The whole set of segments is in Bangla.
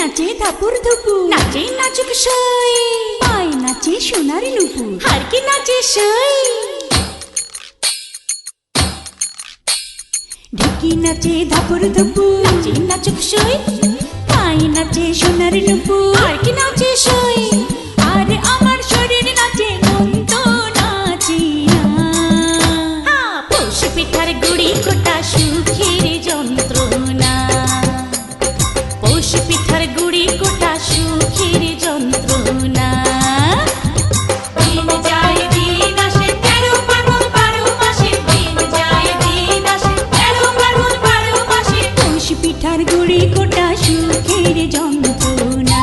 নাচে ধাপুর ধুপুর, নাচে নাচুক সই, পায় নাচে সোনার নুপুর, আর কি নাচে সই। ঢেকি নাচে ধাপুর ধুপুর, নাচে নাচুক সই, পায় নাচে সোনার নুপুর, আর কি নাচে সই। আর আমার শরীর নাচে মন তো নাচি না। পৌষ পিঠার গুড়ি কোটা সুখের যন্ত্রণা, পৌষ পিঠার গুড়ি কোটা সুখের যন্ত্রণা। দিন যায় দিন আসে 13 ফাল্গুন 12 মাসে, দিন যায় দিন আসে 13 ফাল্গুন 12 মাসে। পৌষ পিঠার গুড়ি কোটা সুখের যন্ত্রণা,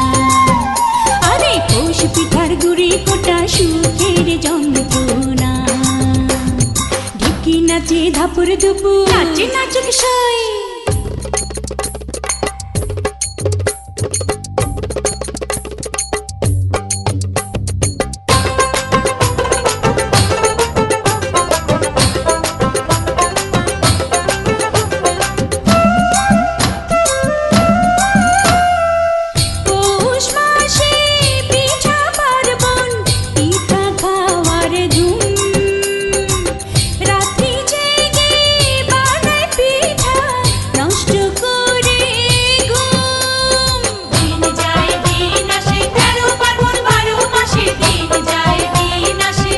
আরে পৌষ পিঠার গুড়ি কোটা সুখের যন্ত্রণা। ঢেকি নাচে ধাপুর ধুপুর, নাচে নাচুক সই। পৌষ মাসে পিঠা পার্বণ, পিঠা খাওয়ার ধুম, রাত্রি জেগে বানায় পিঠা নষ্ট করে ঘুম। দিন যায় দিন আসে 13 ফাল্গুন 12 মাসে, দিন যায় দিন আসে।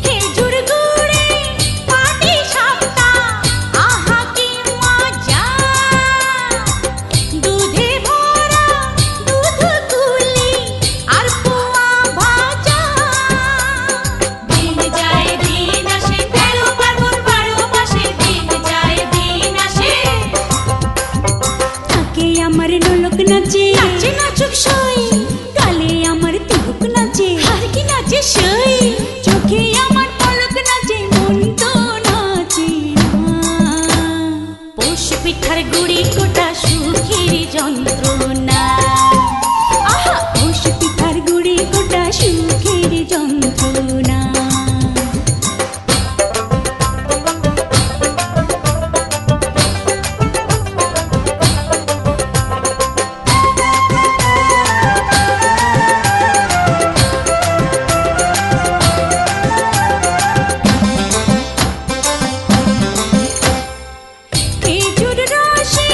খেজুর গুড়ে পাটি সাপটা, আহা কি মজা, দুধে ভরা দুধ কুলি আর পোয়া ভাজা। দিন যায় দিন আসে 13 ফাল্গুন 12 মাসে, দিন যায় দিন আসে। থাকে আমার নোলক নাচে, নাচে নাচুক সই, গালে আমার তিলক নাচে, আর কি নাচে সই। চোখে আমার পলক নাচে, মন তো নাচে না। পৌষ পিঠার গুড়ি কোটা সুখের যন্ত্রণা, আহা পৌষ পিঠার গুড়ি কোটা সুখের যন্ত্রণা। খেজুর রসে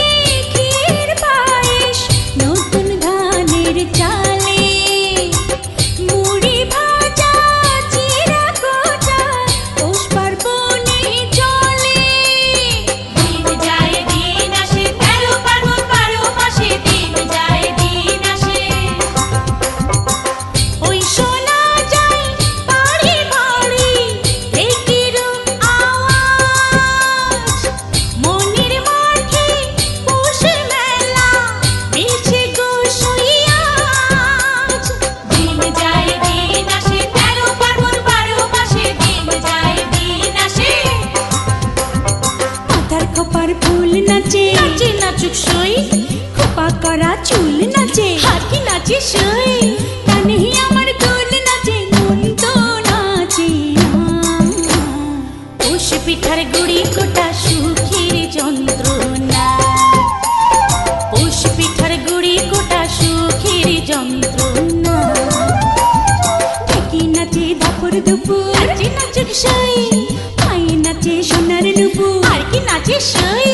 ক্ষীর পায়েস, নতুন ধানের চালে, মুড়ি ভাজা চিরা কোটা পৌষ পার্বণে চলে। দিন যায় দিন আসে 13 ফাল্গুন 12 মাসে, দিন যায় দিন আসে। ওই শোনা যায় বাড়ি বাড়ি ঢেকির আওয়াজ, মনের মাঠে পৌষ মেলা মিলছে গো সইয়াজ। দিন যায় দিন আসে 13 ফাল্গুন 12 মাসে, দিন যায় দিন আসে। মাথার খোপার ফুল নাচে, নাচে নাচুক সই, খোপা করা চুল নাচে, আর কি নাচে সই। কানে আমার দোল নাচে, মন তো নাচে না। পৌষ পিঠার গুড়ি কোটা সুখের যন্ত্রণা, পৌষ পিঠার গুড়ি কোটা সুখের যন্ত্রণা। ঢেকি নাচে ধাপুর ধুপুর, নাচে নাচুক সই, পায়ে নাচে সোনার নুপুর, আর কি নাচে সই।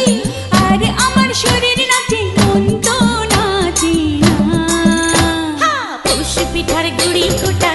আর আমার শরীর নাচে, মন তো নাচে না। পৌষ পিঠার গুড়ি কোটা